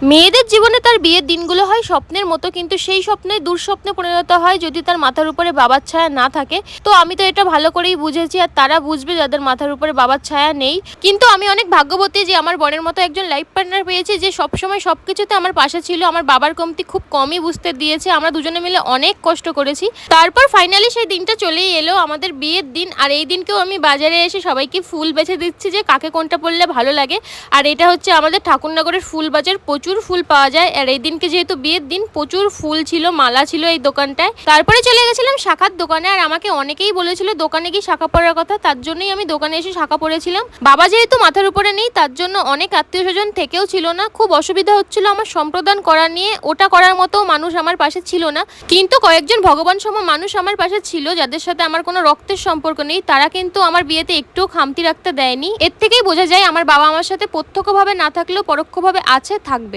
মেয়েদের জীবনে তার বিয়ের দিনগুলো হয় স্বপ্নের মতো, কিন্তু সেই স্বপ্নে দুঃস্বপ্নে পরিণত হয় যদি তার মাথার উপরে বাবার ছায়া না থাকে। তো আমি তো এটা ভালো করেই বুঝেছি, আর তারা বুঝবে যাদের মাথার উপরে বাবার ছায়া নেই। কিন্তু আমি অনেক ভাগ্যবতী যে আমার বরের মতো একজন লাইফ পার্টনার পেয়েছি, যে সবসময় সবকিছুতে আমার পাশে ছিল। আমার বাবার কমতি খুব কমই বুঝতে দিয়েছে, আমরা দুজনে মিলে অনেক কষ্ট করেছি। তারপর ফাইনালি সেই দিনটা চলেই এলো, আমাদের বিয়ের দিন। আর এই দিনকেও আমি বাজারে এসে সবাইকে ফুল বেছে দিচ্ছি যে কাকে কোনটা পরলে ভালো লাগে। আর এটা হচ্ছে আমাদের ঠাকুরনগরের ফুল বাজার, প্রচুর ফুল পাওয়া যায়। আর এই দিনকে যেহেতু বিয়ের দিন, প্রচুর ফুল ছিল, মালা ছিল এই দোকানটায়। তারপরে চলে গেছিলাম শাখার দোকানে, আর আমাকে অনেকেই বলেছিল দোকানে গিয়ে শাখা পরার কথা, তার জন্যই আমি দোকানে এসে শাখা পরেছিলাম। বাবা যেহেতু মাথার উপরে নেই, তার জন্য অনেক আত্মীয় স্বজন থেকেও ছিল না, খুব অসুবিধা হচ্ছিল আমার সম্প্রদান করা নিয়ে। ওটা করার মতো মানুষ আমার পাশে ছিল না, কিন্তু কয়েকজন ভগবান সম মানুষ আমার পাশে ছিল, যাদের সাথে আমার কোনো রক্তের সম্পর্ক নেই। তারা কিন্তু আমার বিয়েতে একটুও খামতি রাখতে দেয়নি। এর থেকেই বোঝা যায় আমার বাবা আমার সাথে প্রত্যক্ষভাবে না থাকলেও পরোক্ষভাবে আছে, থাকবে।